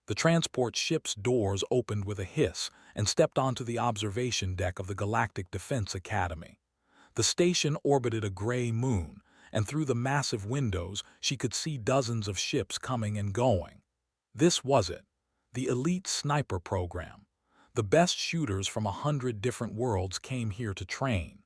The transport ship's doors opened with a hiss and stepped onto the observation deck of the Galactic Defense Academy. The station orbited a gray moon, and through the massive windows she could see dozens of ships coming and going. This was it, the elite sniper program. The best shooters from 100 different worlds came here to train.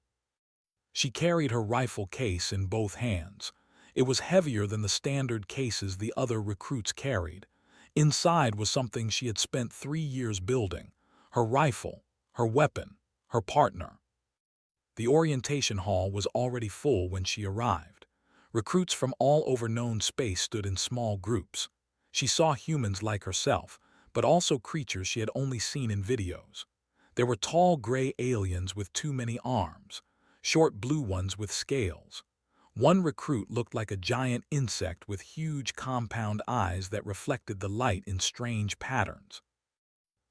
She carried her rifle case in both hands. It was heavier than the standard cases the other recruits carried. Inside was something she had spent 3 years building: her rifle, her weapon, her partner. The orientation hall was already full when she arrived. Recruits from all over known space stood in small groups. She saw humans like herself, but also creatures she had only seen in videos. There were tall gray aliens with too many arms, short blue ones with scales. One recruit looked like a giant insect with huge compound eyes that reflected the light in strange patterns.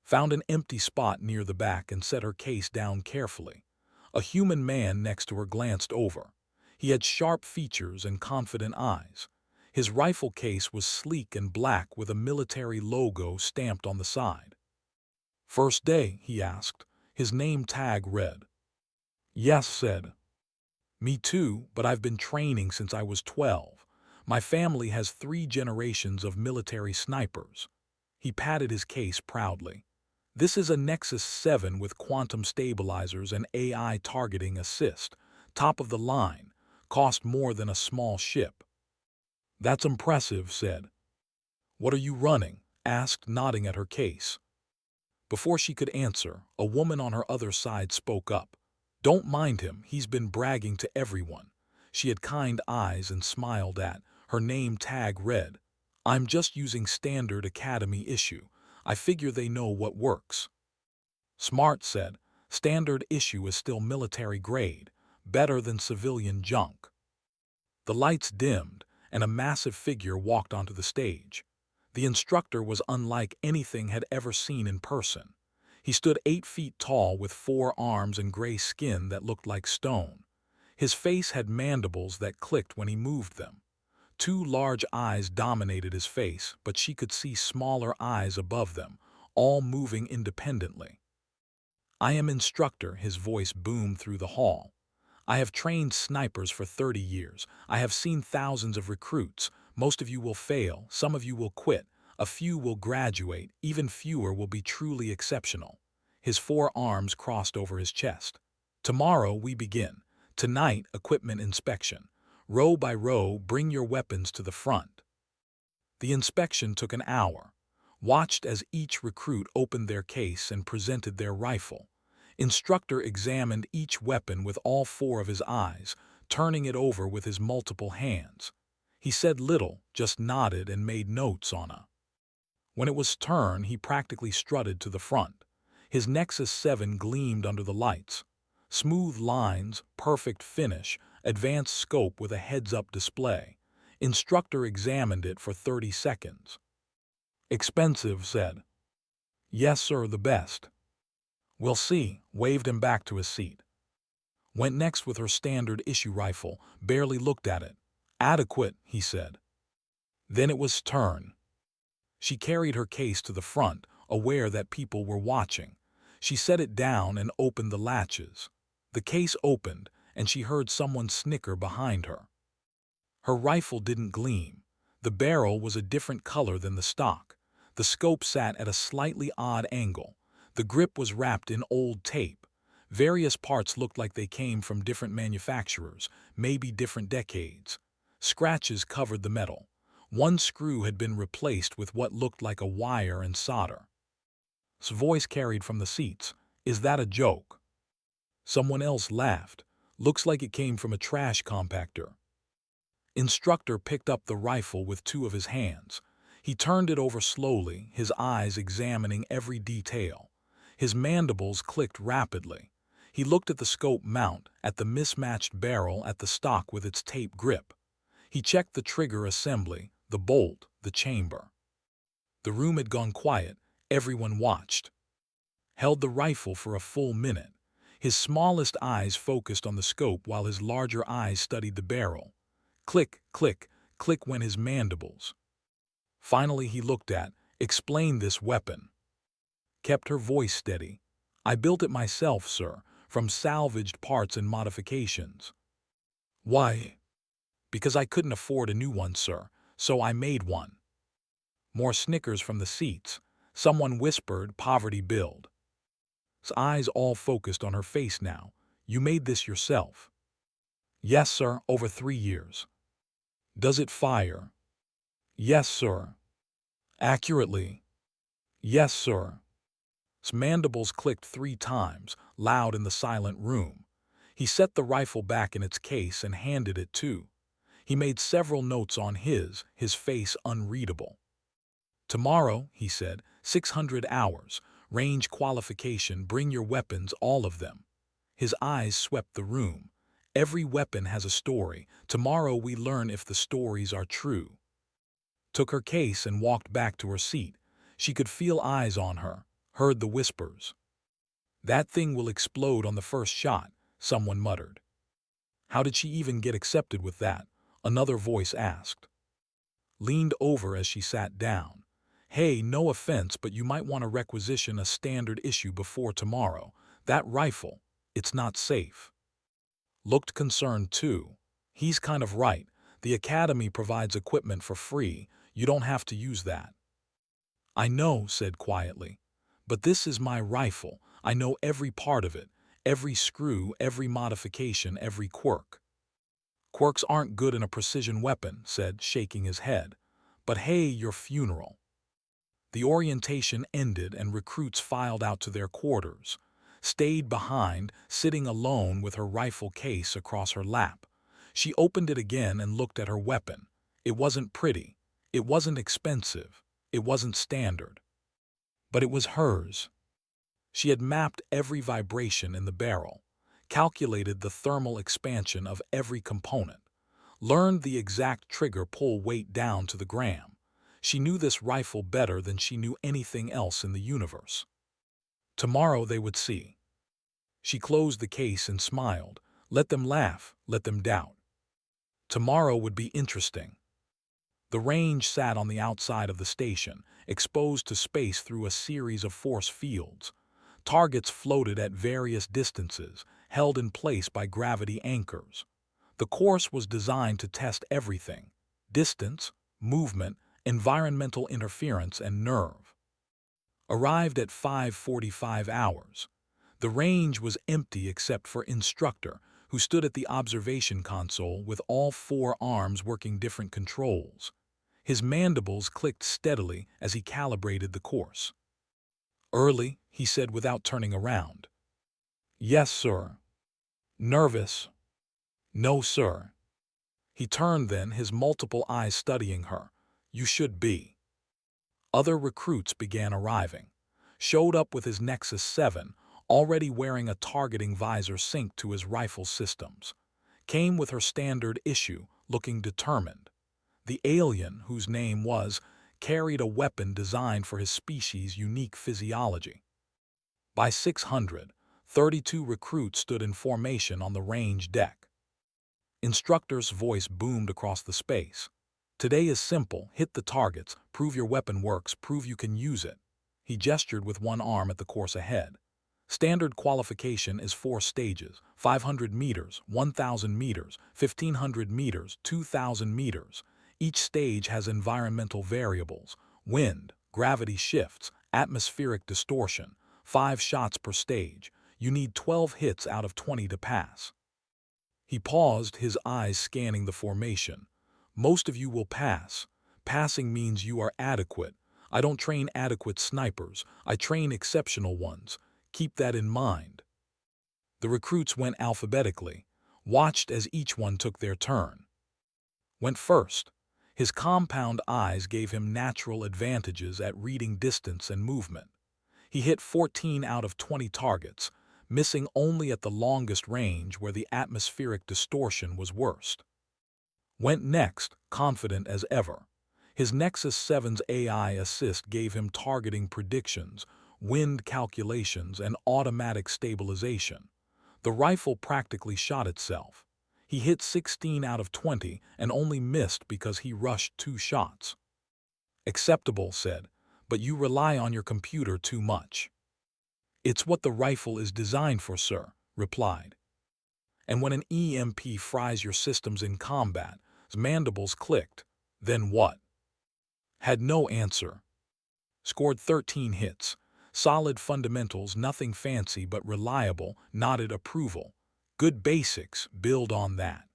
Found an empty spot near the back and set her case down carefully. A human man next to her glanced over. He had sharp features and confident eyes. His rifle case was sleek and black with a military logo stamped on the side. "First day?" he asked. His name tag read. "Yes," said. "Me too, but I've been training since I was 12. My family has 3 generations of military snipers." He patted his case proudly. "This is a Nexus 7 with quantum stabilizers and AI targeting assist. Top of the line. Cost more than a small ship." "That's impressive," said. "What are you running?" asked, nodding at her case. Before she could answer, a woman on her other side spoke up. "Don't mind him, he's been bragging to everyone." She had kind eyes and smiled at. Her name tag read, "I'm just using standard Academy issue. I figure they know what works." "Smart," said. "Standard issue is still military grade, better than civilian junk." The lights dimmed, and a massive figure walked onto the stage. The instructor was unlike anything had ever seen in person. He stood 8 feet tall with 4 arms and gray skin that looked like stone. His face had mandibles that clicked when he moved them. 2 large eyes dominated his face, but she could see smaller eyes above them, all moving independently. "I am Instructor," his voice boomed through the hall. "I have trained snipers for 30 years. I have seen thousands of recruits. Most of you will fail, some of you will quit, a few will graduate, even fewer will be truly exceptional." His 4 arms crossed over his chest. "Tomorrow we begin. Tonight, equipment inspection. Row by row, bring your weapons to the front." The inspection took an hour. Watched as each recruit opened their case and presented their rifle. Instructor examined each weapon with all 4 of his eyes, turning it over with his multiple hands. He said little, just nodded and made notes on a. When it was turn, he practically strutted to the front. His Nexus 7 gleamed under the lights. Smooth lines, perfect finish, advanced scope with a heads-up display. Instructor examined it for 30 seconds. "Expensive," said. "Yes, sir, the best." "We'll see," waved him back to his seat. Went next with her standard issue rifle, barely looked at it. "Adequate," he said. Then it was turn. She carried her case to the front, aware that people were watching. She set it down and opened the latches. The case opened, and she heard someone snicker behind her. Her rifle didn't gleam. The barrel was a different color than the stock. The scope sat at a slightly odd angle. The grip was wrapped in old tape. Various parts looked like they came from different manufacturers, maybe different decades. Scratches covered the metal. One screw had been replaced with what looked like a wire and solder. His voice carried from the seats. "Is that a joke?" Someone else laughed. "Looks like it came from a trash compactor." Instructor picked up the rifle with 2 of his hands. He turned it over slowly, his eyes examining every detail. His mandibles clicked rapidly. He looked at the scope mount, at the mismatched barrel, at the stock with its tape grip. He checked the trigger assembly, the bolt, the chamber. The room had gone quiet. Everyone watched. Held the rifle for a full minute. His smallest eyes focused on the scope while his larger eyes studied the barrel. Click, click, click went his mandibles. Finally he looked at, Explain this weapon. Kept her voice steady. I built it myself, sir, from salvaged parts and modifications. Why? Because I couldn't afford a new one, sir, so I made one. More snickers from the seats. Someone whispered, poverty build. His eyes all focused on her face now. You made this yourself? Yes, sir, over 3 years. Does it fire? Yes, sir. Accurately? Yes, sir. His mandibles clicked 3 times, loud in the silent room. He set the rifle back in its case and handed it to. He made several notes on his face unreadable. Tomorrow, he said, 600 hours, range qualification, bring your weapons, all of them. His eyes swept the room. Every weapon has a story. Tomorrow we learn if the stories are true. Took her case and walked back to her seat. She could feel eyes on her, heard the whispers. That thing will explode on the first shot, someone muttered. How did she even get accepted with that? Another voice asked. Leaned over as she sat down. Hey, no offense, but you might want to requisition a standard issue before tomorrow. That rifle, it's not safe. Looked concerned too. He's kind of right. The Academy provides equipment for free. You don't have to use that. I know, said quietly. But this is my rifle. I know every part of it. Every screw, every modification, every quirk. Quirks aren't good in a precision weapon, said, shaking his head. But hey, your funeral. The orientation ended and recruits filed out to their quarters. Stayed behind, sitting alone with her rifle case across her lap. She opened it again and looked at her weapon. It wasn't pretty. It wasn't expensive. It wasn't standard. But it was hers. She had mapped every vibration in the barrel, calculated the thermal expansion of every component, learned the exact trigger pull weight down to the gram. She knew this rifle better than she knew anything else in the universe. Tomorrow they would see. She closed the case and smiled. Let them laugh, let them doubt. Tomorrow would be interesting. The range sat on the outside of the station, exposed to space through a series of force fields. Targets floated at various distances, held in place by gravity anchors. The course was designed to test everything: distance, movement, environmental interference, and nerve. Arrived at 5:45 hours. The range was empty except for Instructor, who stood at the observation console with all 4 arms working different controls. His mandibles clicked steadily as he calibrated the course. Early, he said without turning around. Yes, sir. Nervous? No, sir. He turned then, his multiple eyes studying her. You should be. Other recruits began arriving. Showed up with his Nexus 7, already wearing a targeting visor synced to his rifle systems. Came with her standard issue, looking determined. The alien, whose name was, carried a weapon designed for his species' unique physiology. By 600, 32 recruits stood in formation on the range deck. Instructor's voice boomed across the space. Today is simple: hit the targets, prove your weapon works, prove you can use it. He gestured with one arm at the course ahead. Standard qualification is 4 stages: 500 meters, 1,000 meters, 1,500 meters, 2,000 meters. Each stage has environmental variables: wind, gravity shifts, atmospheric distortion. 5 shots per stage. You need 12 hits out of 20 to pass. He paused, his eyes scanning the formation. Most of you will pass. Passing means you are adequate. I don't train adequate snipers. I train exceptional ones. Keep that in mind. The recruits went alphabetically, watched as each one took their turn. Went first. His compound eyes gave him natural advantages at reading distance and movement. He hit 14 out of 20 targets, missing only at the longest range where the atmospheric distortion was worst. Went next, confident as ever. His Nexus 7's AI assist gave him targeting predictions, wind calculations, and automatic stabilization. The rifle practically shot itself. He hit 16 out of 20 and only missed because he rushed 2 shots. Acceptable, said, but you rely on your computer too much." "It's what the rifle is designed for, sir," replied. "And when an EMP fries your systems in combat," his mandibles clicked. "Then what?" Had no answer. Scored 13 hits. Solid fundamentals, nothing fancy but reliable, nodded approval. "Good basics, build on that."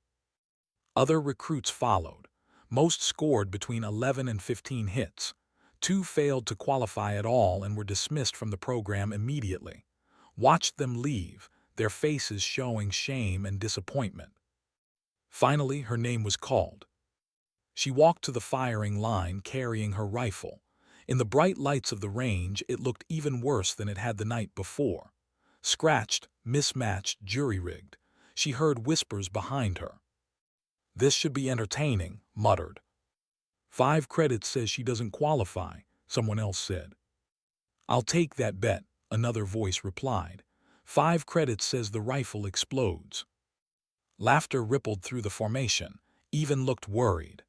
Other recruits followed. Most scored between 11 and 15 hits. 2 failed to qualify at all and were dismissed from the program immediately. Watched them leave, their faces showing shame and disappointment. Finally, her name was called. She walked to the firing line carrying her rifle. In the bright lights of the range, it looked even worse than it had the night before. Scratched, mismatched, jury-rigged. She heard whispers behind her. "This should be entertaining," muttered. "5 credits says she doesn't qualify," someone else said. "I'll take that bet," another voice replied. "5 credits says the rifle explodes." Laughter rippled through the formation. Even looked worried.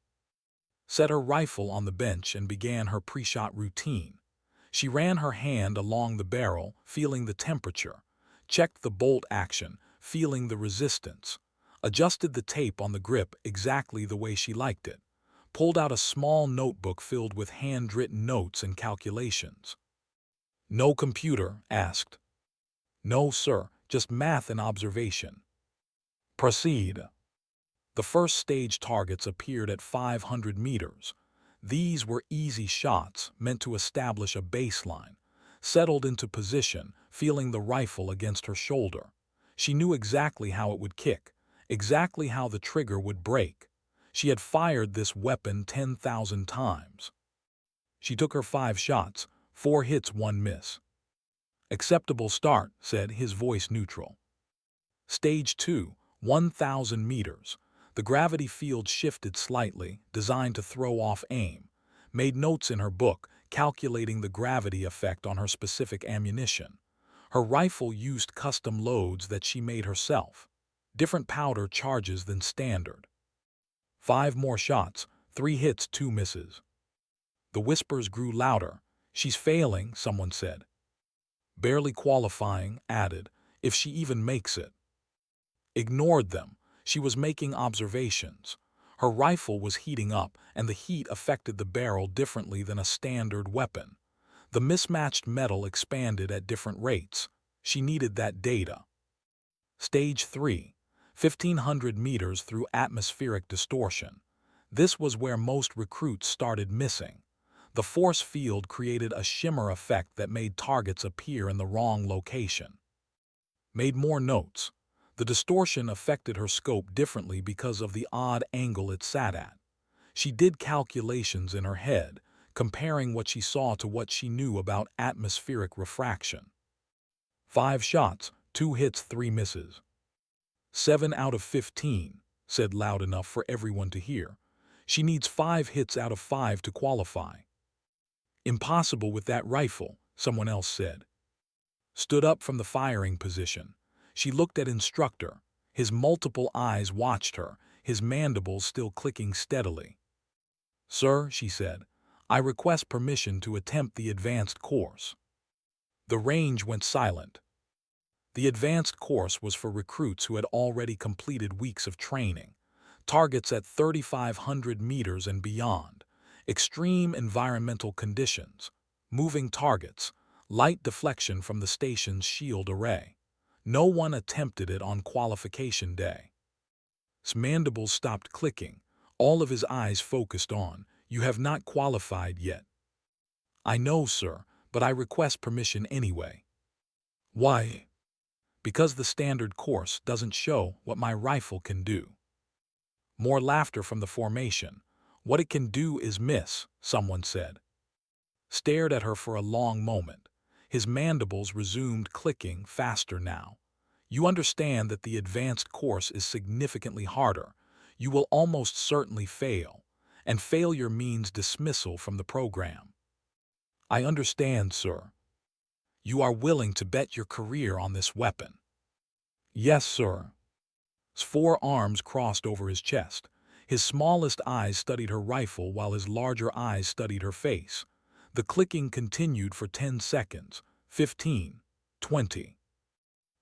Set her rifle on the bench and began her pre-shot routine. She ran her hand along the barrel, feeling the temperature, checked the bolt action, feeling the resistance, adjusted the tape on the grip exactly the way she liked it, pulled out a small notebook filled with handwritten notes and calculations. "No computer?" asked. "No, sir, just math and observation." "Proceed." The first stage targets appeared at 500 meters. These were easy shots meant to establish a baseline. Settled into position, feeling the rifle against her shoulder. She knew exactly how it would kick, exactly how the trigger would break. She had fired this weapon 10,000 times. She took her 5 shots, 4 hits, 1 miss. "Acceptable start," said his voice neutral. Stage 2, 1,000 meters. The gravity field shifted slightly, designed to throw off aim. Made notes in her book, calculating the gravity effect on her specific ammunition. Her rifle used custom loads that she made herself. Different powder charges than standard. 5 more shots, 3 hits, 2 misses. The whispers grew louder. "She's failing," someone said. "Barely qualifying," added, "if she even makes it." Ignored them. She was making observations. Her rifle was heating up, and the heat affected the barrel differently than a standard weapon. The mismatched metal expanded at different rates. She needed that data. Stage 3, 1,500 meters through atmospheric distortion. This was where most recruits started missing. The force field created a shimmer effect that made targets appear in the wrong location. Made more notes. The distortion affected her scope differently because of the odd angle it sat at. She did calculations in her head, comparing what she saw to what she knew about atmospheric refraction. 5 shots, 2 hits, 3 misses. 7 out of 15, said loud enough for everyone to hear. She needs 5 hits out of 5 to qualify. "Impossible with that rifle," someone else said. Stood up from the firing position. She looked at Instructor. His multiple eyes watched her, his mandibles still clicking steadily. "Sir," she said, "I request permission to attempt the advanced course." The range went silent. The advanced course was for recruits who had already completed weeks of training. Targets at 3,500 meters and beyond. Extreme environmental conditions. Moving targets. Light deflection from the station's shield array. No one attempted it on qualification day. His mandibles stopped clicking. All of his eyes focused on, "You have not qualified yet." "I know, sir, but I request permission anyway." "Why?" "Because the standard course doesn't show what my rifle can do." More laughter from the formation. "What it can do is miss," someone said. Stared at her for a long moment. His mandibles resumed clicking faster now. "You understand that the advanced course is significantly harder. You will almost certainly fail, and failure means dismissal from the program." "I understand, sir." "You are willing to bet your career on this weapon?" "Yes, sir." His 4 arms crossed over his chest. His smallest eyes studied her rifle while his larger eyes studied her face. The clicking continued for 10 seconds, 15, 20.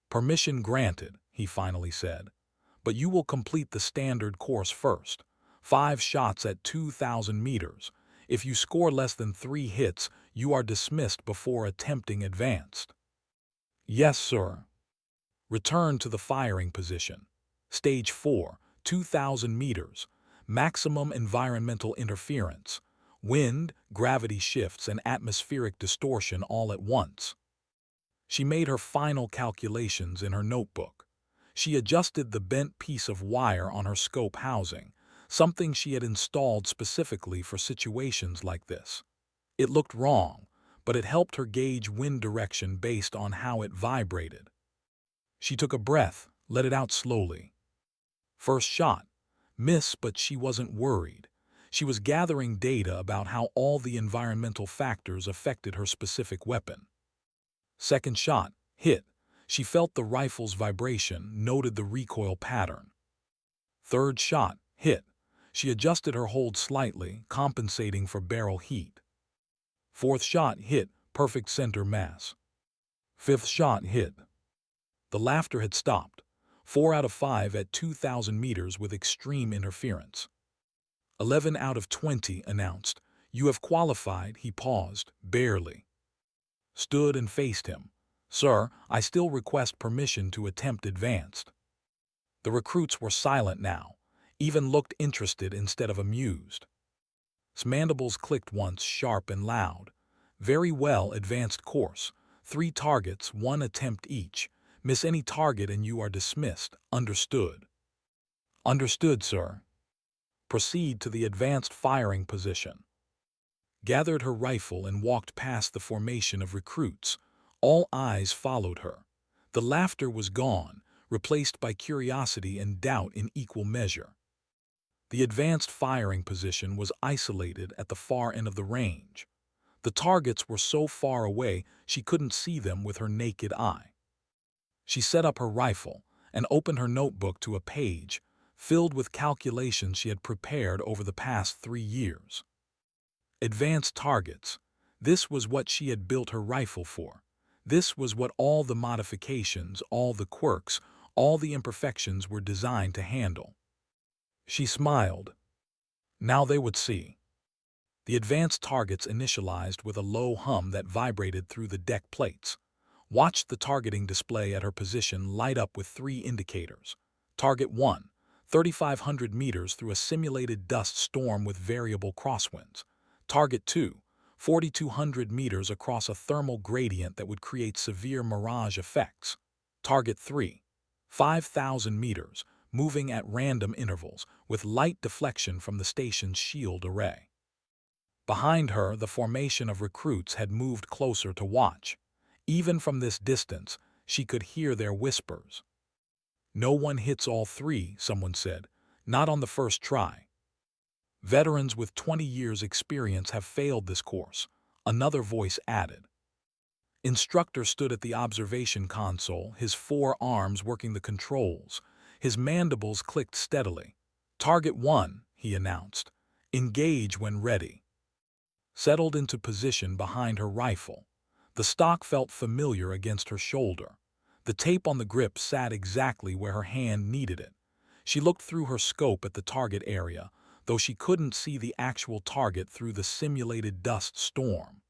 "Permission granted," he finally said. "But you will complete the standard course first. 5 shots at 2,000 meters. If you score less than 3 hits, you are dismissed before attempting advanced." "Yes, sir." Return to the firing position. Stage 4, 2,000 meters. Maximum environmental interference. Wind, gravity shifts, and atmospheric distortion all at once. She made her final calculations in her notebook. She adjusted the bent piece of wire on her scope housing, something she had installed specifically for situations like this. It looked wrong, but it helped her gauge wind direction based on how it vibrated. She took a breath, let it out slowly. First shot. Miss, but she wasn't worried. She was gathering data about how all the environmental factors affected her specific weapon. Second shot. Hit. She felt the rifle's vibration, noted the recoil pattern. Third shot. Hit. She adjusted her hold slightly, compensating for barrel heat. Fourth shot. Hit. Perfect center mass. Fifth shot. Hit. The laughter had stopped. 4 out of 5 at 2,000 meters with extreme interference. 11 out of 20 announced. "You have qualified." He paused, barely. Stood and faced him. "Sir, I still request permission to attempt advanced." The recruits were silent now, even looked interested instead of amused. His mandibles clicked once, sharp and loud. "Very well, advanced course. 3 targets, 1 attempt each. Miss any target and you are dismissed. Understood." "Understood, sir." Proceed to the advanced firing position. Gathered her rifle and walked past the formation of recruits. All eyes followed her. The laughter was gone, replaced by curiosity and doubt in equal measure. The advanced firing position was isolated at the far end of the range. The targets were so far away she couldn't see them with her naked eye. She set up her rifle and opened her notebook to a page filled with calculations she had prepared over the past 3 years. Advanced targets. This was what she had built her rifle for. This was what all the modifications, all the quirks, all the imperfections were designed to handle. She smiled. Now they would see. The advanced targets initialized with a low hum that vibrated through the deck plates. Watched the targeting display at her position light up with 3 indicators. Target 1, 3,500 meters through a simulated dust storm with variable crosswinds. Target 2, 4,200 meters across a thermal gradient that would create severe mirage effects. Target 3, 5,000 meters, moving at random intervals, with light deflection from the station's shield array. Behind her, the formation of recruits had moved closer to watch. Even from this distance, she could hear their whispers. "No one hits all 3, someone said. "Not on the first try." "Veterans with 20 years' experience have failed this course," another voice added. Instructor stood at the observation console, his 4 arms working the controls. His mandibles clicked steadily. "Target 1, he announced. "Engage when ready." Settled into position behind her rifle. The stock felt familiar against her shoulder. The tape on the grip sat exactly where her hand needed it. She looked through her scope at the target area, though she couldn't see the actual target through the simulated dust storm.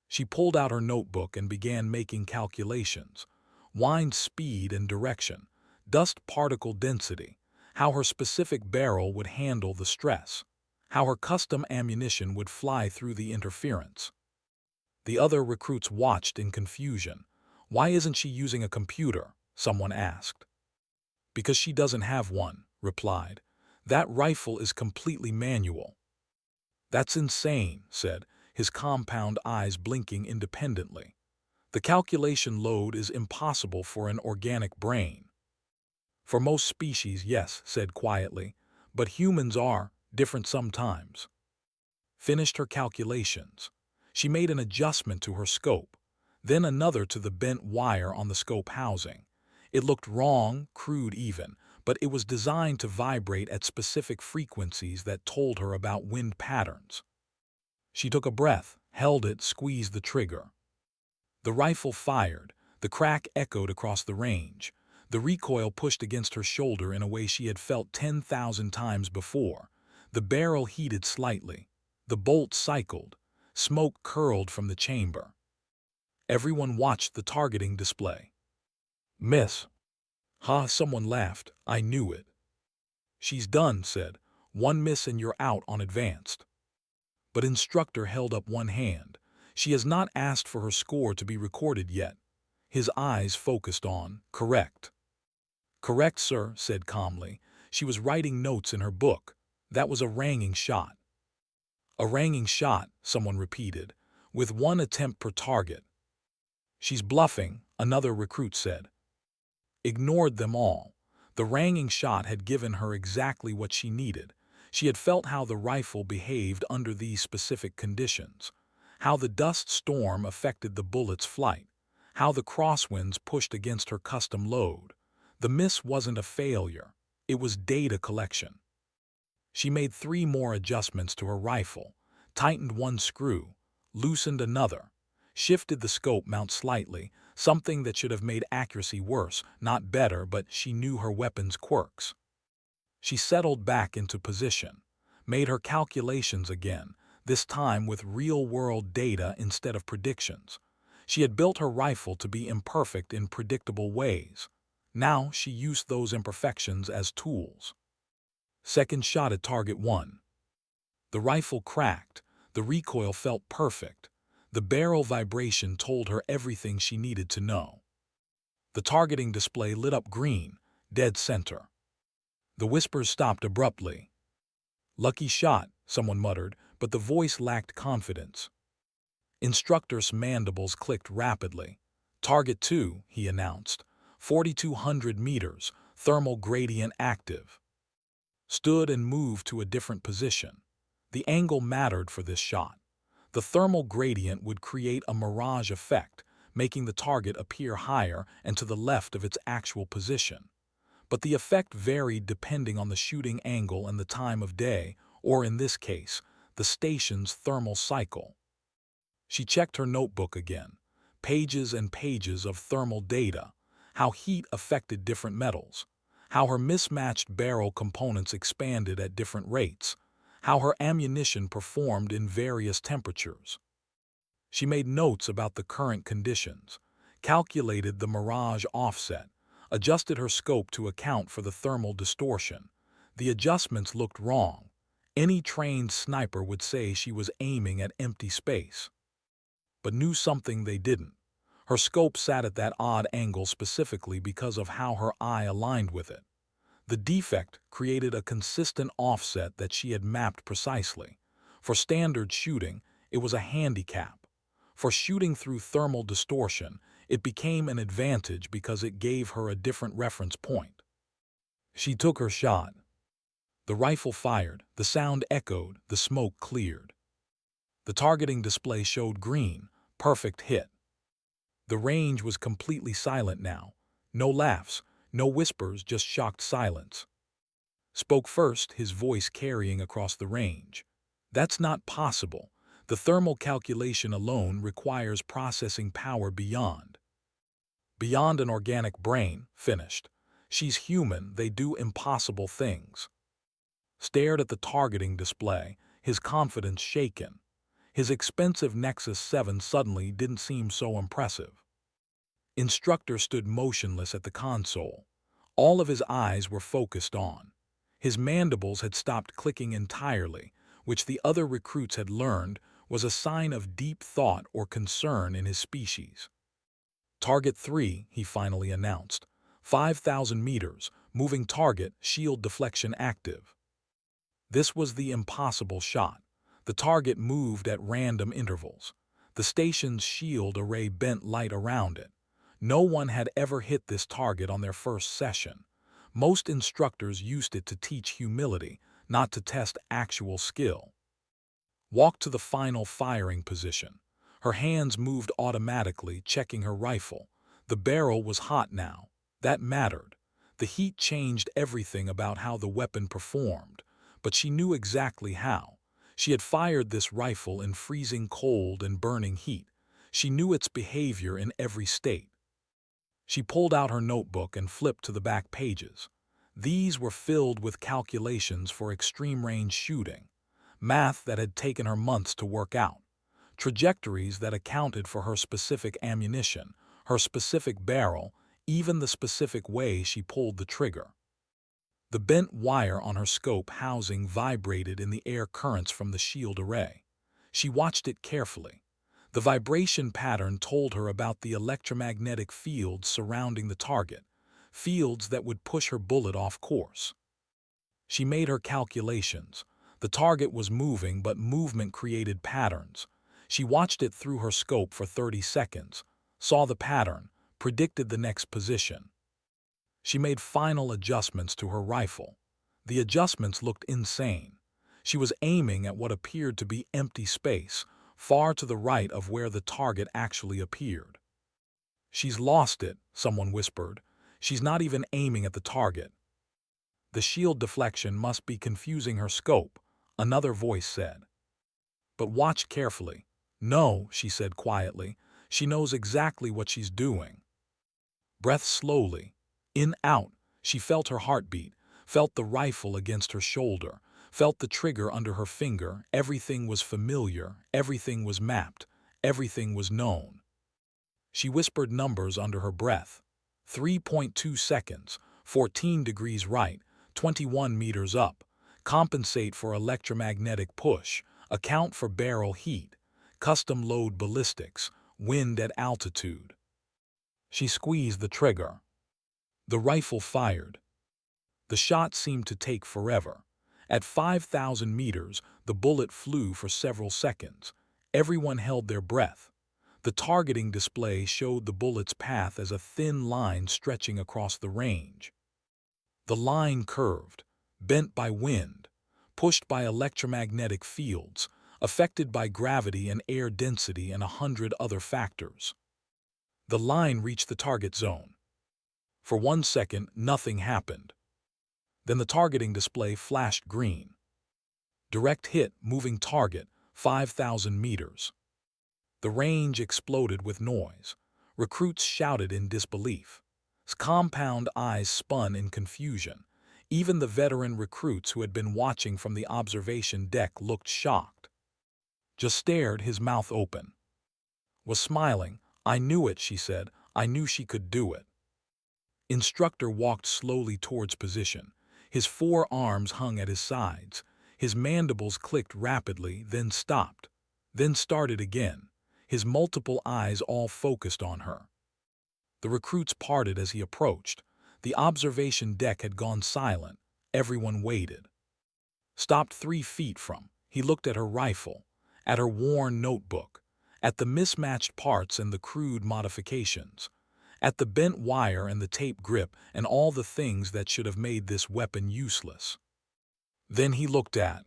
She pulled out her notebook and began making calculations. Wind speed and direction, dust particle density, how her specific barrel would handle the stress, how her custom ammunition would fly through the interference. The other recruits watched in confusion. "Why isn't she using a computer?" someone asked. "Because she doesn't have one," replied. "That rifle is completely manual." "That's insane," said, his compound eyes blinking independently. "The calculation load is impossible for an organic brain." "For most species, yes," said quietly, "but humans are different sometimes." Finished her calculations. She made an adjustment to her scope, then another to the bent wire on the scope housing. It looked wrong, crude even, but it was designed to vibrate at specific frequencies that told her about wind patterns. She took a breath, held it, squeezed the trigger. The rifle fired. The crack echoed across the range. The recoil pushed against her shoulder in a way she had felt 10,000 times before. The barrel heated slightly. The bolt cycled. Smoke curled from the chamber. Everyone watched the targeting display. "Miss." "Ha," someone laughed. "I knew it." "She's done," said. "One miss and you're out on advanced." But Instructor held up one hand. "She has not asked for her score to be recorded yet." His eyes focused on correct. "Correct, sir," said calmly. "She was writing notes in her book. That was a ranging shot." "A ranging shot," someone repeated, "with one attempt per target." "She's bluffing," another recruit said. Ignored them all. The ranging shot had given her exactly what she needed. She had felt how the rifle behaved under these specific conditions, how the dust storm affected the bullet's flight, how the crosswinds pushed against her custom load. The miss wasn't a failure. It was data collection. She made 3 more adjustments to her rifle, tightened one screw, loosened another, shifted the scope mount slightly, something that should have made accuracy worse, not better, but she knew her weapon's quirks. She settled back into position, made her calculations again, this time with real-world data instead of predictions. She had built her rifle to be imperfect in predictable ways. Now she used those imperfections as tools. Second shot at target 1. The rifle cracked. The recoil felt perfect. The barrel vibration told her everything she needed to know. The targeting display lit up green, dead center. The whispers stopped abruptly. "Lucky shot," someone muttered, but the voice lacked confidence. Instructor's mandibles clicked rapidly. "Target 2," he announced. 4,200 meters, thermal gradient active. Stood and moved to a different position. The angle mattered for this shot. The thermal gradient would create a mirage effect, making the target appear higher and to the left of its actual position. But the effect varied depending on the shooting angle and the time of day, or in this case, the station's thermal cycle. She checked her notebook again. Pages and pages of thermal data, how heat affected different metals, how her mismatched barrel components expanded at different rates, how her ammunition performed in various temperatures. She made notes about the current conditions, calculated the mirage offset, adjusted her scope to account for the thermal distortion. The adjustments looked wrong. Any trained sniper would say she was aiming at empty space, but knew something they didn't. Her scope sat at that odd angle specifically because of how her eye aligned with it. The defect created a consistent offset that she had mapped precisely. For standard shooting, it was a handicap. For shooting through thermal distortion, it became an advantage because it gave her a different reference point. She took her shot. The rifle fired, the sound echoed, the smoke cleared. The targeting display showed green, perfect hit. The range was completely silent now. No laughs, no whispers, just shocked silence. Spoke first, his voice carrying across the range. "That's not possible. The thermal calculation alone requires processing power beyond an organic brain." Finished. "She's human, they do impossible things." Stared at the targeting display, his confidence shaken. His expensive Nexus 7 suddenly didn't seem so impressive. Instructor stood motionless at the console. All of his eyes were focused on. His mandibles had stopped clicking entirely, which the other recruits had learned was a sign of deep thought or concern in his species. "Target 3, he finally announced. 5,000 meters, moving target, shield deflection active." This was the impossible shot. The target moved at random intervals. The station's shield array bent light around it. No one had ever hit this target on their first session. Most instructors used it to teach humility, not to test actual skill. Walked to the final firing position. Her hands moved automatically, checking her rifle. The barrel was hot now. That mattered. The heat changed everything about how the weapon performed, but she knew exactly how. She had fired this rifle in freezing cold and burning heat. She knew its behavior in every state. She pulled out her notebook and flipped to the back pages. These were filled with calculations for extreme-range shooting, math that had taken her months to work out, trajectories that accounted for her specific ammunition, her specific barrel, even the specific way she pulled the trigger. The bent wire on her scope housing vibrated in the air currents from the shield array. She watched it carefully. The vibration pattern told her about the electromagnetic fields surrounding the target, fields that would push her bullet off course. She made her calculations. The target was moving, but movement created patterns. She watched it through her scope for 30 seconds, saw the pattern, predicted the next position. She made final adjustments to her rifle. The adjustments looked insane. She was aiming at what appeared to be empty space, far to the right of where the target actually appeared. "She's lost it," someone whispered. "She's not even aiming at the target." "The shield deflection must be confusing her scope," another voice said. "But watch carefully." "No," she said quietly. "She knows exactly what she's doing." Breath slowly. In, out. She felt her heartbeat, felt the rifle against her shoulder, felt the trigger under her finger. Everything was familiar, everything was mapped, everything was known. She whispered numbers under her breath. 3.2 seconds, 14 degrees right, 21 meters up. Compensate for electromagnetic push, account for barrel heat, custom load ballistics, wind at altitude. She squeezed the trigger. The rifle fired. The shot seemed to take forever. At 5,000 meters, the bullet flew for several seconds. Everyone held their breath. The targeting display showed the bullet's path as a thin line stretching across the range. The line curved, bent by wind, pushed by electromagnetic fields, affected by gravity and air density and 100 other factors. The line reached the target zone. For 1 second, nothing happened. Then the targeting display flashed green. Direct hit, moving target, 5,000 meters. The range exploded with noise. Recruits shouted in disbelief. Compound eyes spun in confusion. Even the veteran recruits who had been watching from the observation deck looked shocked. Just stared, his mouth open. Was smiling. "I knew it," she said. "I knew she could do it." Instructor walked slowly towards position. His 4 arms hung at his sides. His mandibles clicked rapidly, then stopped, then started again, his multiple eyes all focused on her. The recruits parted as he approached. The observation deck had gone silent. Everyone waited. Stopped 3 feet from. He looked at her rifle, at her worn notebook, at the mismatched parts and the crude modifications, at the bent wire and the tape grip and all the things that should have made this weapon useless. Then he looked at.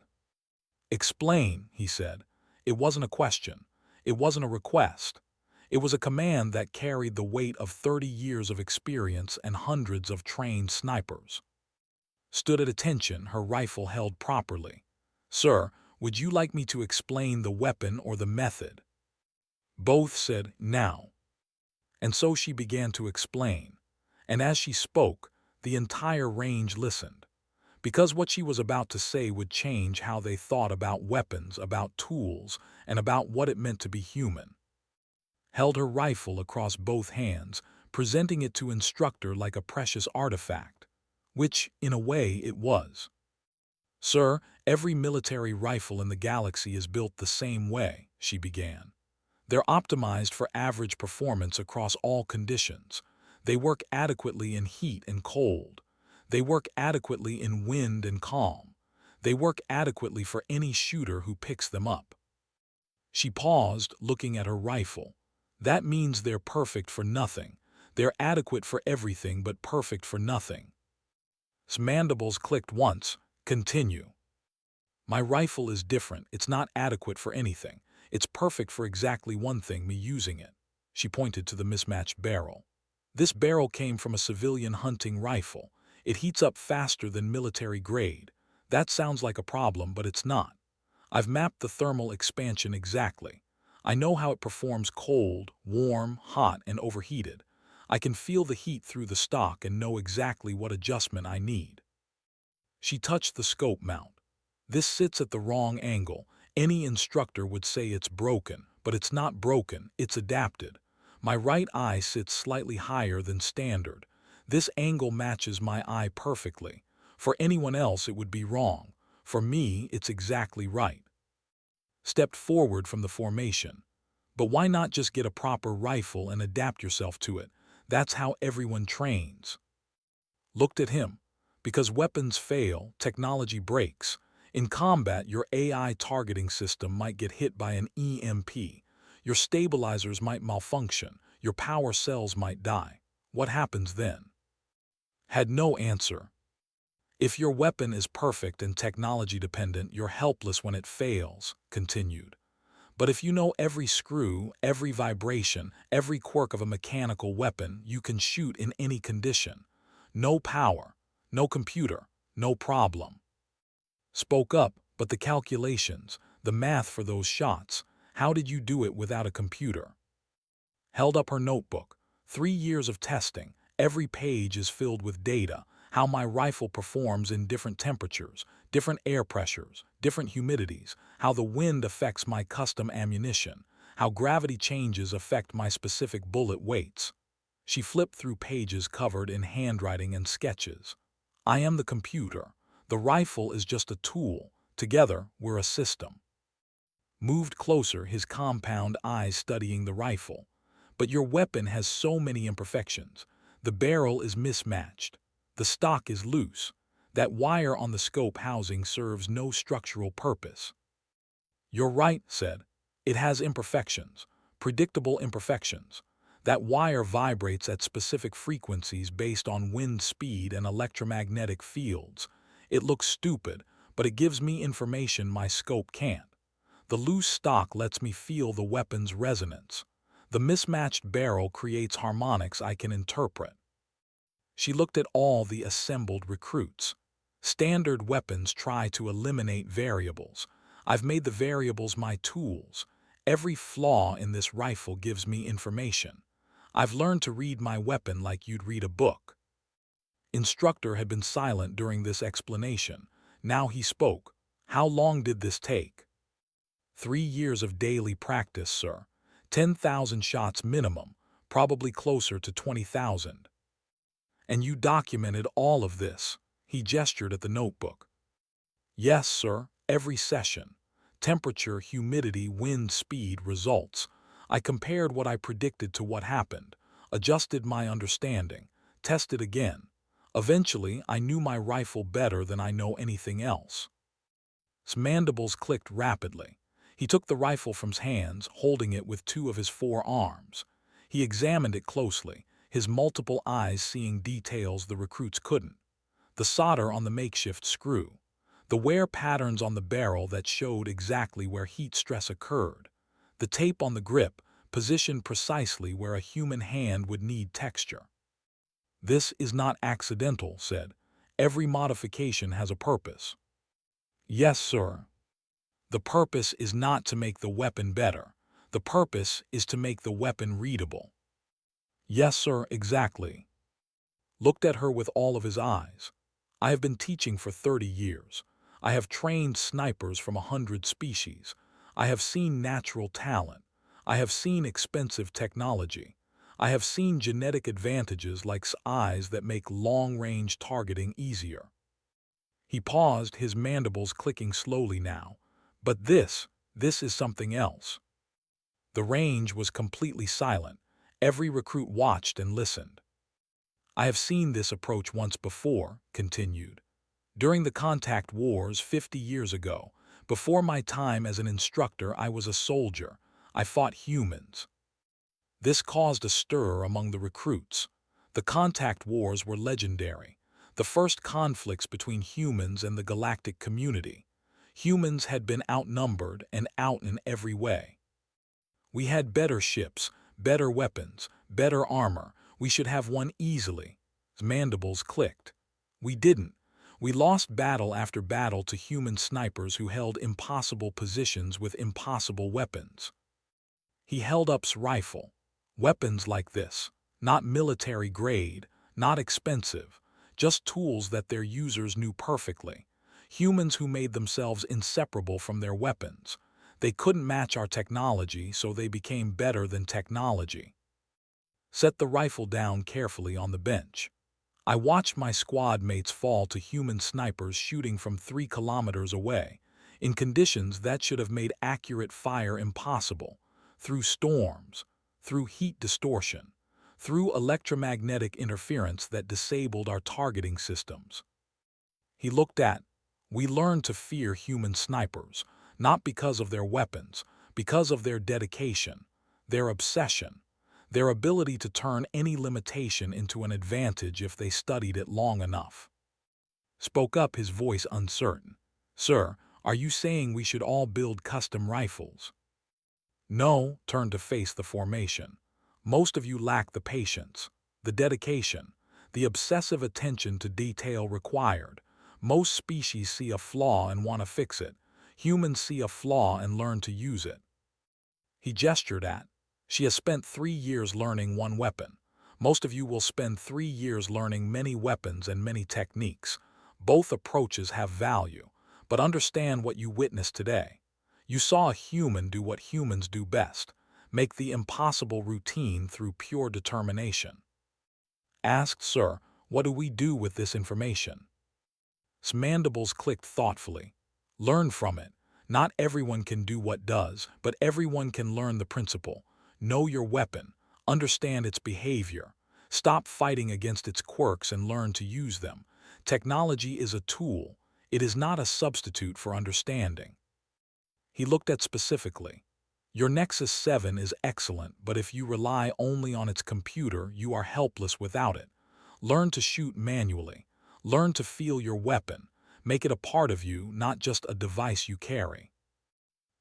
"Explain," he said. It wasn't a question. It wasn't a request. It was a command that carried the weight of 30 years of experience and hundreds of trained snipers. Stood at attention, her rifle held properly. "Sir, would you like me to explain the weapon or the method?" Both said, "Now." And so she began to explain. And as she spoke, the entire range listened. Because what she was about to say would change how they thought about weapons, about tools, and about what it meant to be human. Held her rifle across both hands, presenting it to Instructor like a precious artifact, which, in a way, it was. "Sir, every military rifle in the galaxy is built the same way," she began. "They're optimized for average performance across all conditions. They work adequately in heat and cold. They work adequately in wind and calm. They work adequately for any shooter who picks them up." She paused, looking at her rifle. "That means they're perfect for nothing. They're adequate for everything but perfect for nothing." His mandibles clicked once. "Continue." "My rifle is different. It's not adequate for anything. It's perfect for exactly one thing, me using it." She pointed to the mismatched barrel. "This barrel came from a civilian hunting rifle. It heats up faster than military grade. That sounds like a problem, but it's not. I've mapped the thermal expansion exactly. I know how it performs cold, warm, hot, and overheated. I can feel the heat through the stock and know exactly what adjustment I need. She touched the scope mount. This sits at the wrong angle. Any instructor would say it's broken, but it's not broken, it's adapted. My right eye sits slightly higher than standard. This angle matches my eye perfectly. For anyone else, it would be wrong. For me, it's exactly right. Stepped forward from the formation. But why not just get a proper rifle and adapt yourself to it? That's how everyone trains. Looked at him. Because weapons fail, technology breaks. In combat, your AI targeting system might get hit by an EMP. Your stabilizers might malfunction. Your power cells might die. What happens then? Had no answer. If your weapon is perfect and technology dependent, you're helpless when it fails, continued. But if you know every screw, every vibration, every quirk of a mechanical weapon, you can shoot in any condition. No power, no computer, no problem. Spoke up, but the calculations, the math for those shots, how did you do it without a computer? Held up her notebook. 3 years of testing. Every page is filled with data. How my rifle performs in different temperatures, different air pressures, different humidities. How the wind affects my custom ammunition. How gravity changes affect my specific bullet weights. She flipped through pages covered in handwriting and sketches. I am the computer. The rifle is just a tool. Together, we're a system. Moved closer, his compound eyes studying the rifle. But your weapon has so many imperfections. The barrel is mismatched. The stock is loose. That wire on the scope housing serves no structural purpose. You're right, said. It has imperfections, predictable imperfections. That wire vibrates at specific frequencies based on wind speed and electromagnetic fields. It looks stupid, but it gives me information my scope can't. The loose stock lets me feel the weapon's resonance. The mismatched barrel creates harmonics I can interpret. She looked at all the assembled recruits. Standard weapons try to eliminate variables. I've made the variables my tools. Every flaw in this rifle gives me information. I've learned to read my weapon like you'd read a book. Instructor had been silent during this explanation. Now he spoke. How long did this take? 3 years of daily practice, sir. 10,000 shots minimum, probably closer to 20,000. And you documented all of this. He gestured at the notebook. Yes, sir, every session. Temperature, humidity, wind speed, results. I compared what I predicted to what happened, adjusted my understanding, tested again. Eventually, I knew my rifle better than I know anything else. His mandibles clicked rapidly. He took the rifle from his hands, holding it with two of his four arms. He examined it closely, his multiple eyes seeing details the recruits couldn't. The solder on the makeshift screw. The wear patterns on the barrel that showed exactly where heat stress occurred. The tape on the grip, positioned precisely where a human hand would need texture. This is not accidental, said. Every modification has a purpose. Yes, sir. The purpose is not to make the weapon better. The purpose is to make the weapon readable. Yes, sir, exactly. Looked at her with all of his eyes. I have been teaching for 30 years. I have trained snipers from 100 species. I have seen natural talent. I have seen expensive technology. I have seen genetic advantages like eyes that make long-range targeting easier. He paused, his mandibles clicking slowly now. But this is something else. The range was completely silent. Every recruit watched and listened. I have seen this approach once before, continued. During the contact wars 50 years ago, before my time as an instructor, I was a soldier. I fought humans. This caused a stir among the recruits. The contact wars were legendary, the first conflicts between humans and the galactic community. Humans had been outnumbered and out in every way. We had better ships, better weapons, better armor. We should have won easily. His mandibles clicked. We didn't. We lost battle after battle to human snipers who held impossible positions with impossible weapons. He held up's rifle. Weapons like this, not military grade, not expensive, just tools that their users knew perfectly. Humans who made themselves inseparable from their weapons. They couldn't match our technology, so they became better than technology. Set the rifle down carefully on the bench. I watched my squad mates fall to human snipers shooting from 3 kilometers away, in conditions that should have made accurate fire impossible, through storms, through heat distortion, through electromagnetic interference that disabled our targeting systems. He looked at, we learned to fear human snipers, not because of their weapons, because of their dedication, their obsession, their ability to turn any limitation into an advantage if they studied it long enough. Spoke up, his voice uncertain. Sir, are you saying we should all build custom rifles? No, turned to face the formation. Most of you lack the patience, the dedication, the obsessive attention to detail required. Most species see a flaw and want to fix it. Humans see a flaw and learn to use it. He gestured at, she has spent 3 years learning one weapon. Most of you will spend 3 years learning many weapons and many techniques. Both approaches have value, but understand what you witnessed today. You saw a human do what humans do best, make the impossible routine through pure determination. Asked, sir, what do we do with this information? His mandibles clicked thoughtfully. Learn from it. Not everyone can do what does, but everyone can learn the principle. Know your weapon. Understand its behavior. Stop fighting against its quirks and learn to use them. Technology is a tool. It is not a substitute for understanding. He looked at specifically. Your Nexus 7 is excellent, but if you rely only on its computer, you are helpless without it. Learn to shoot manually. Learn to feel your weapon. Make it a part of you, not just a device you carry.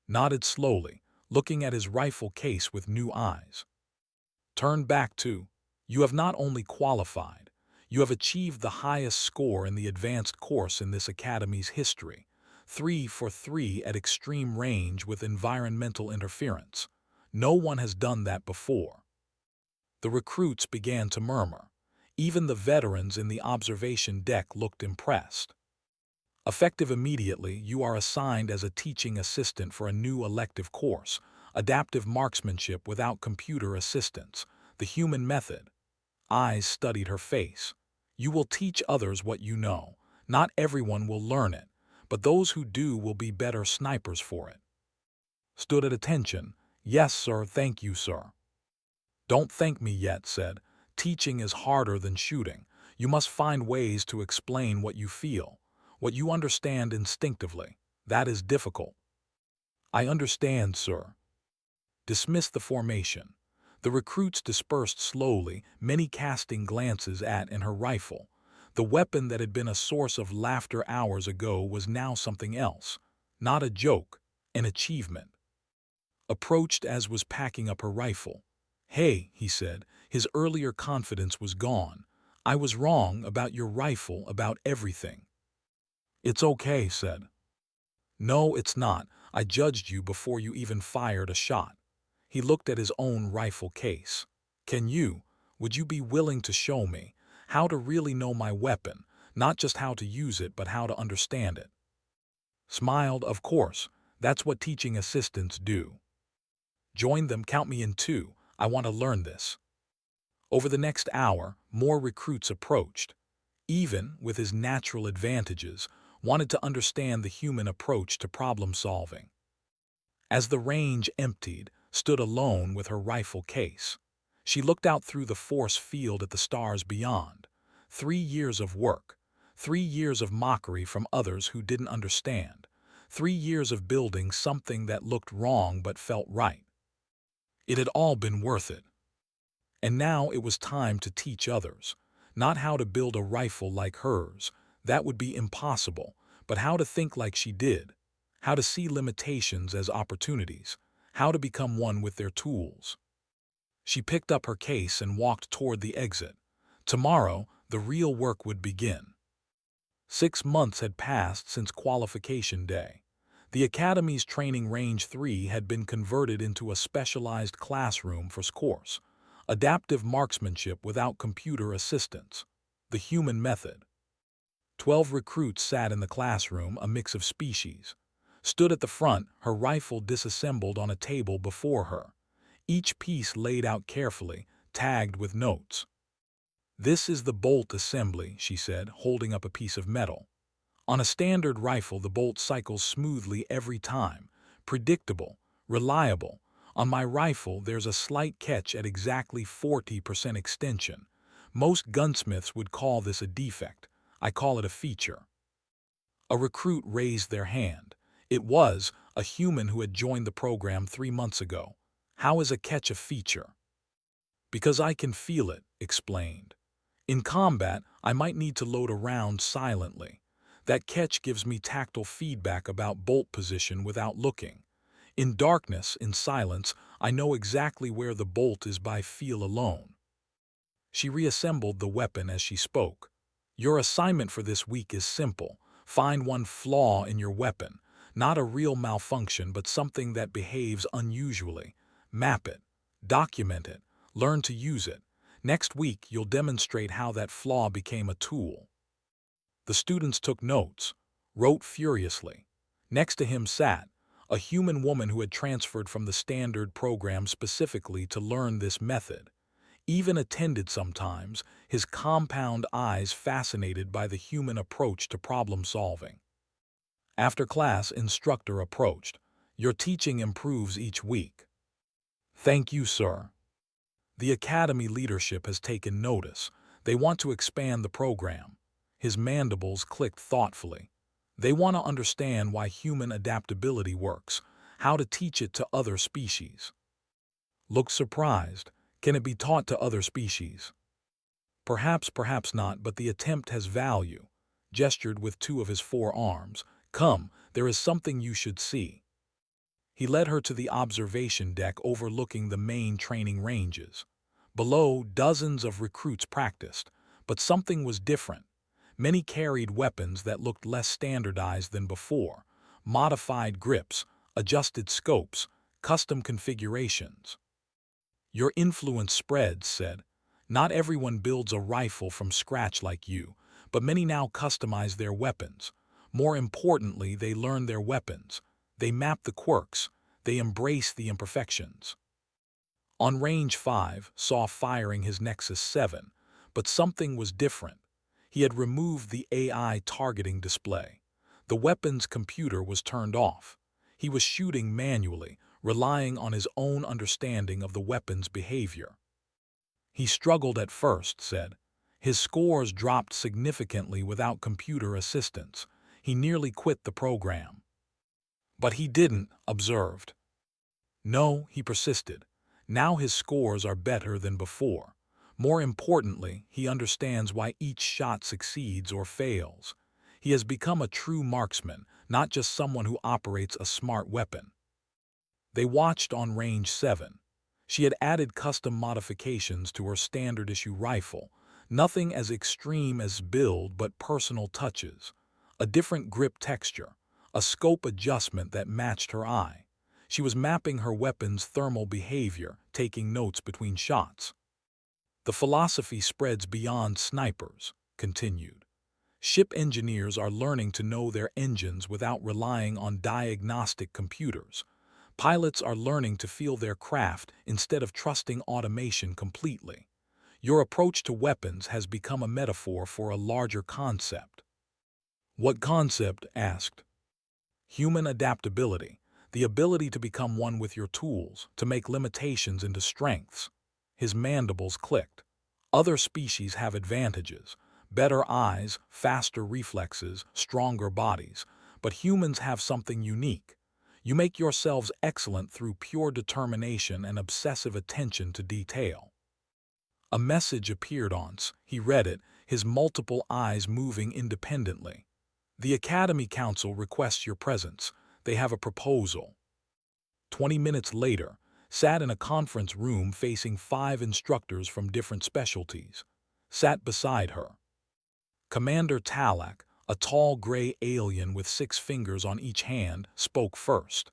Nodded slowly, looking at his rifle case with new eyes. Turned back to, you have not only qualified, you have achieved the highest score in the advanced course in this academy's history. 3 for 3 at extreme range with environmental interference. No one has done that before. The recruits began to murmur. Even the veterans in the observation deck looked impressed. Effective immediately, you are assigned as a teaching assistant for a new elective course, adaptive marksmanship without computer assistance, the human method. Eyes studied her face. You will teach others what you know. Not everyone will learn it, but those who do will be better snipers for it. Stood at attention. Yes, sir, thank you, sir. Don't thank me yet, said. Teaching is harder than shooting. You must find ways to explain what you feel, what you understand instinctively. That is difficult. I understand, sir. Dismiss the formation. The recruits dispersed slowly, many casting glances at and her rifle. The weapon that had been a source of laughter hours ago was now something else. Not a joke, an achievement. Approached as was packing up her rifle. Hey, he said, his earlier confidence was gone. I was wrong about your rifle, about everything. It's okay, said. No, it's not. I judged you before you even fired a shot. He looked at his own rifle case. Would you be willing to show me how to really know my weapon, not just how to use it, but how to understand it? Smiled, of course. That's what teaching assistants do. Join them, count me in 2. I want to learn this. Over the next hour, more recruits approached. Even with his natural advantages, wanted to understand the human approach to problem solving. As the range emptied, stood alone with her rifle case. She looked out through the force field at the stars beyond. 3 years of work, 3 years of mockery from others who didn't understand, 3 years of building something that looked wrong but felt right. It had all been worth it. And now it was time to teach others, not how to build a rifle like hers, that would be impossible, but how to think like she did, how to see limitations as opportunities, how to become one with their tools. She picked up her case and walked toward the exit. Tomorrow, the real work would begin. 6 months had passed since qualification day. The Academy's training range 3 had been converted into a specialized classroom for course. Adaptive marksmanship without computer assistance. The human method. 12 recruits sat in the classroom, a mix of species. Stood at the front, her rifle disassembled on a table before her. Each piece laid out carefully, tagged with notes. "This is the bolt assembly," she said, holding up a piece of metal. "On a standard rifle, the bolt cycles smoothly every time. Predictable, reliable. On my rifle, there's a slight catch at exactly 40% extension. Most gunsmiths would call this a defect. I call it a feature." A recruit raised their hand. It was a human who had joined the program 3 months ago. "How is a catch a feature?" "Because I can feel it," explained. "In combat, I might need to load a round silently. That catch gives me tactile feedback about bolt position without looking. In darkness, in silence, I know exactly where the bolt is by feel alone." She reassembled the weapon as she spoke. "Your assignment for this week is simple. Find one flaw in your weapon. Not a real malfunction, but something that behaves unusually. Map it. Document it. Learn to use it. Next week, you'll demonstrate how that flaw became a tool." The students took notes, wrote furiously. Next to him sat a human woman who had transferred from the standard program specifically to learn this method. Even attended sometimes, his compound eyes fascinated by the human approach to problem solving. After class, instructor approached. "Your teaching improves each week." "Thank you, sir." "The Academy leadership has taken notice. They want to expand the program." His mandibles clicked thoughtfully. "They want to understand why human adaptability works, how to teach it to other species." Looked surprised. "Can it be taught to other species?" "Perhaps, perhaps not, but the attempt has value." Gestured with 2 of his 4 arms. "Come, there is something you should see." He led her to the observation deck overlooking the main training ranges. Below, dozens of recruits practiced, but something was different. Many carried weapons that looked less standardized than before. Modified grips, adjusted scopes, custom configurations. "Your influence spreads," said. "Not everyone builds a rifle from scratch like you, but many now customize their weapons. More importantly, they learn their weapons. They map the quirks. They embrace the imperfections." On range 5, saw firing his Nexus 7, but something was different. He had removed the AI targeting display. The weapon's computer was turned off. He was shooting manually, relying on his own understanding of the weapon's behavior. "He struggled at first," said. "His scores dropped significantly without computer assistance. He nearly quit the program." "But he didn't," observed. "No," he persisted. "Now his scores are better than before. More importantly, he understands why each shot succeeds or fails. He has become a true marksman, not just someone who operates a smart weapon." They watched on range 7. She had added custom modifications to her standard-issue rifle, nothing as extreme as build but personal touches. A different grip texture, a scope adjustment that matched her eye. She was mapping her weapon's thermal behavior, taking notes between shots. "The philosophy spreads beyond snipers," continued. "Ship engineers are learning to know their engines without relying on diagnostic computers. Pilots are learning to feel their craft instead of trusting automation completely. Your approach to weapons has become a metaphor for a larger concept." "What concept?" asked. "Human adaptability, the ability to become one with your tools, to make limitations into strengths." His mandibles clicked. "Other species have advantages, better eyes, faster reflexes, stronger bodies, but humans have something unique. You make yourselves excellent through pure determination and obsessive attention to detail." A message appeared once. He read it, his multiple eyes moving independently. "The Academy Council requests your presence. They have a proposal." 20 minutes later, sat in a conference room facing 5 instructors from different specialties. Sat beside her Commander Talak, A tall gray alien with 6 fingers on each hand spoke first.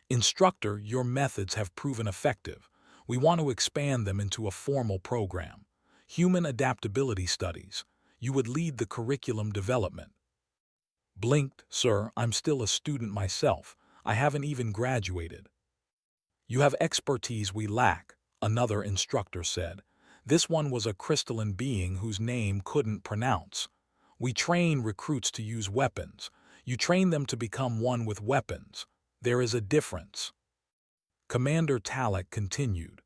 Instructor, your methods have proven effective. We want to expand them into a formal program. Human adaptability studies. You would lead the curriculum development. Blinked, sir, I'm still a student myself. I haven't even graduated. You have expertise we lack, another instructor said. This one was a crystalline being whose name couldn't pronounce. We train recruits to use weapons. You train them to become one with weapons. There is a difference. Commander Talek continued.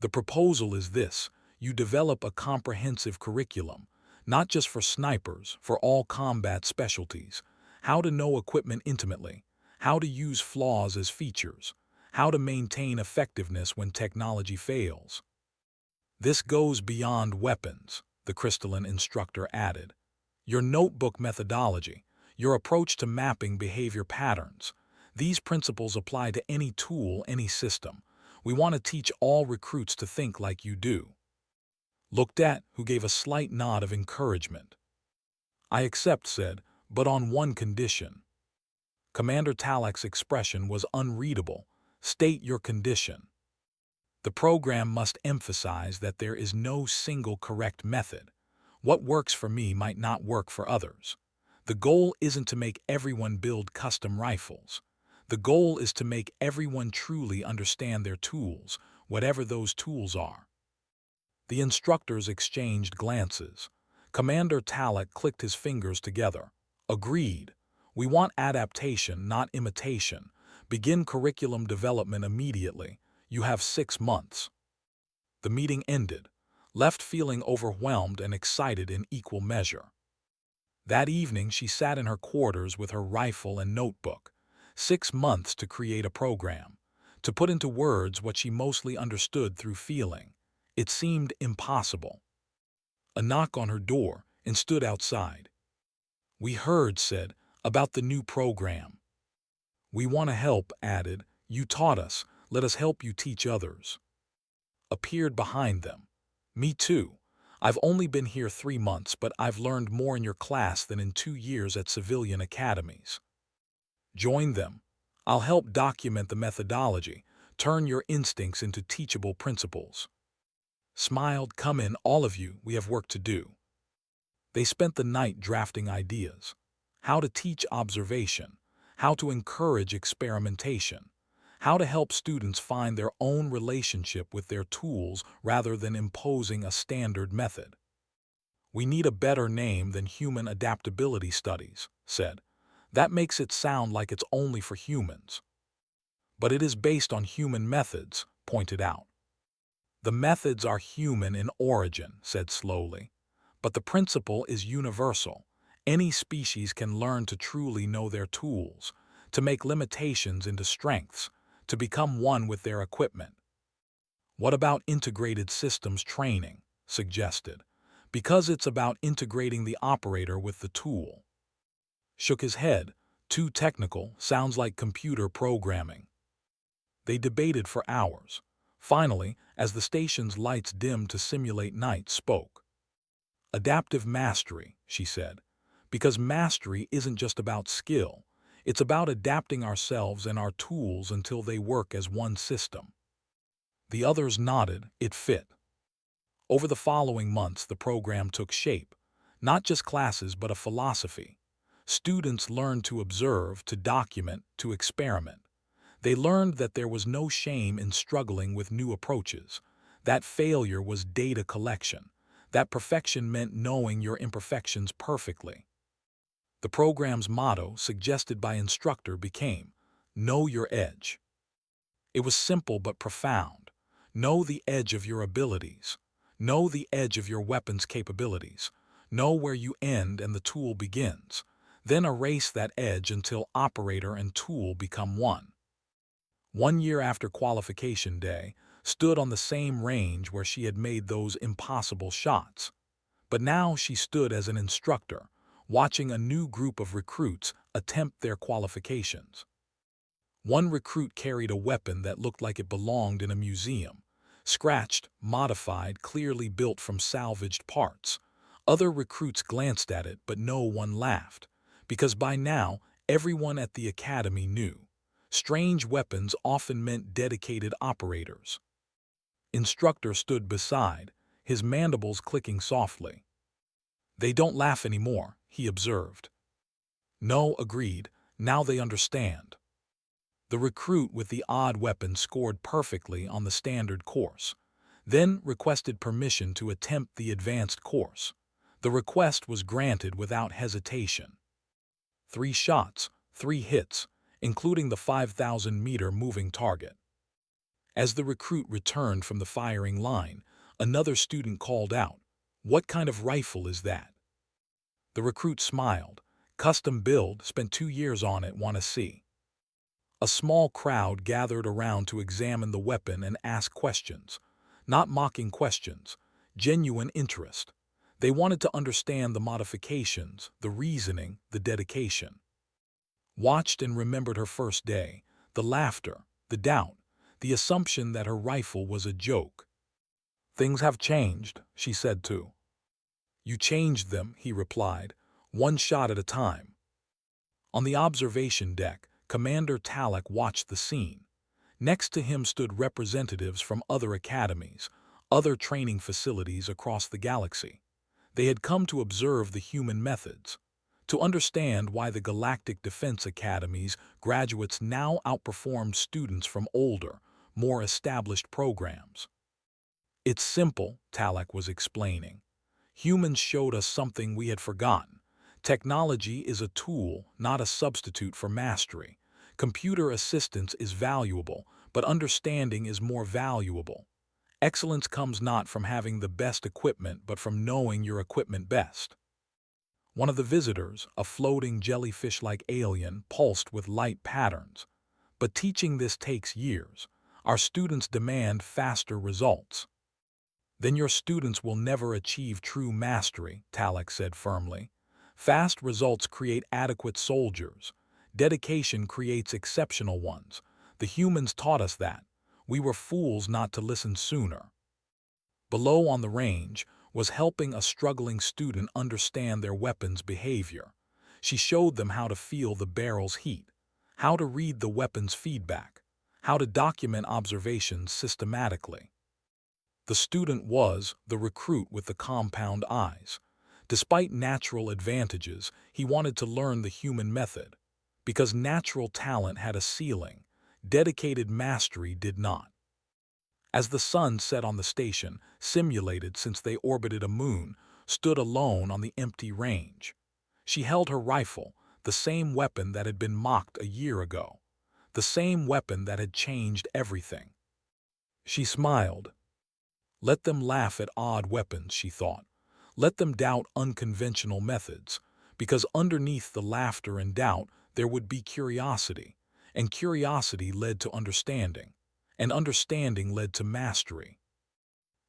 The proposal is this. You develop a comprehensive curriculum, not just for snipers, for all combat specialties. How to know equipment intimately, how to use flaws as features, how to maintain effectiveness when technology fails. This goes beyond weapons, the crystalline instructor added. Your notebook methodology, your approach to mapping behavior patterns. These principles apply to any tool, any system. We want to teach all recruits to think like you do. Looked at, who gave a slight nod of encouragement. I accept, said, but on one condition. Commander Talek's expression was unreadable. State your condition. The program must emphasize that there is no single correct method. What works for me might not work for others. The goal isn't to make everyone build custom rifles. The goal is to make everyone truly understand their tools, whatever those tools are. The instructors exchanged glances. Commander Talek clicked his fingers together. Agreed. We want adaptation, not imitation. Begin curriculum development immediately. You have 6 months. The meeting ended, left feeling overwhelmed and excited in equal measure. That evening she sat in her quarters with her rifle and notebook. 6 months to create a program, to put into words what she mostly understood through feeling. It seemed impossible. A knock on her door and stood outside. We heard, said, about the new program. We want to help, added. You taught us. Let us help you teach others. Appeared behind them. Me too. I've only been here 3 months, but I've learned more in your class than in 2 years at civilian academies. Join them. I'll help document the methodology, turn your instincts into teachable principles. Smiled, come in, all of you, we have work to do. They spent the night drafting ideas. How to teach observation, how to encourage experimentation, how to help students find their own relationship with their tools rather than imposing a standard method. We need a better name than Human Adaptability Studies, said. That makes it sound like it's only for humans. But it is based on human methods, pointed out. The methods are human in origin, said slowly. But the principle is universal. Any species can learn to truly know their tools, to make limitations into strengths, to become one with their equipment. What about integrated systems training? Suggested. Because it's about integrating the operator with the tool. Shook his head. Too technical, sounds like computer programming. They debated for hours. Finally, as the station's lights dimmed to simulate night, spoke. Adaptive mastery, she said. Because mastery isn't just about skill. It's about adapting ourselves and our tools until they work as one system. The others nodded. It fit. Over the following months, the program took shape. Not just classes, but a philosophy. Students learned to observe, to document, to experiment. They learned that there was no shame in struggling with new approaches. That failure was data collection. That perfection meant knowing your imperfections perfectly. The program's motto, suggested by Instructor, became, Know your edge. It was simple but profound. Know the edge of your abilities. Know the edge of your weapon's capabilities. Know where you end and the tool begins. Then erase that edge until operator and tool become one. 1 year after qualification day, stood on the same range where she had made those impossible shots. But now she stood as an instructor, watching a new group of recruits attempt their qualifications. One recruit carried a weapon that looked like it belonged in a museum, scratched, modified, clearly built from salvaged parts. Other recruits glanced at it, but no one laughed. because by now everyone at the academy knew. Strange weapons often meant dedicated operators. Instructor stood beside, his mandibles clicking softly. "They don't laugh anymore," he observed. "No," agreed, "now they understand." The recruit with the odd weapon scored perfectly on the standard course, then requested permission to attempt the advanced course. The request was granted without hesitation. 3 shots, 3 hits, including the 5,000-meter moving target. As the recruit returned from the firing line, another student called out, "What kind of rifle is that?" The recruit smiled. "Custom build, spent 2 years on it, wanna see." A small crowd gathered around to examine the weapon and ask questions. Not mocking questions, genuine interest. They wanted to understand the modifications, the reasoning, the dedication. Watched and remembered her first day, the laughter, the doubt, the assumption that her rifle was a joke. "Things have changed," she said too. "You changed them," he replied, "one shot at a time." On the observation deck, Commander Talek watched the scene. Next to him stood representatives from other academies, other training facilities across the galaxy. They had come to observe the human methods, to understand why the Galactic Defense Academy's graduates now outperformed students from older, more established programs. "It's simple," Talek was explaining. "Humans showed us something we had forgotten. Technology is a tool, not a substitute for mastery. Computer assistance is valuable, but understanding is more valuable. Excellence comes not from having the best equipment, but from knowing your equipment best." One of the visitors, a floating jellyfish-like alien, pulsed with light patterns. "But teaching this takes years. Our students demand faster results." "Then your students will never achieve true mastery," Talek said firmly. "Fast results create adequate soldiers. Dedication creates exceptional ones. The humans taught us that. We were fools not to listen sooner." Below on the range was helping a struggling student understand their weapon's behavior. She showed them how to feel the barrel's heat, how to read the weapon's feedback, how to document observations systematically. The student was the recruit with the compound eyes. Despite natural advantages, he wanted to learn the human method. Because natural talent had a ceiling, dedicated mastery did not. As the sun set on the station, simulated since they orbited a moon, stood alone on the empty range. She held her rifle, the same weapon that had been mocked a year ago, the same weapon that had changed everything. She smiled. Let them laugh at odd weapons, she thought. Let them doubt unconventional methods, because underneath the laughter and doubt there would be curiosity, and curiosity led to understanding, and understanding led to mastery.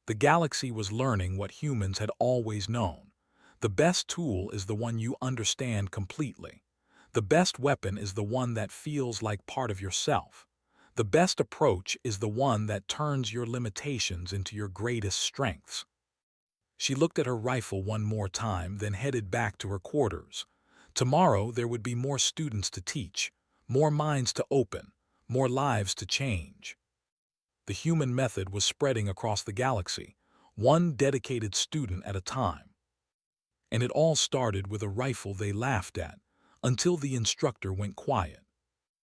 The galaxy was learning what humans had always known. The best tool is the one you understand completely. The best weapon is the one that feels like part of yourself. The best approach is the one that turns your limitations into your greatest strengths. She looked at her rifle one more time, then headed back to her quarters. Tomorrow there would be more students to teach, more minds to open, more lives to change. The human method was spreading across the galaxy, one dedicated student at a time. And it all started with a rifle they laughed at, until the instructor went quiet.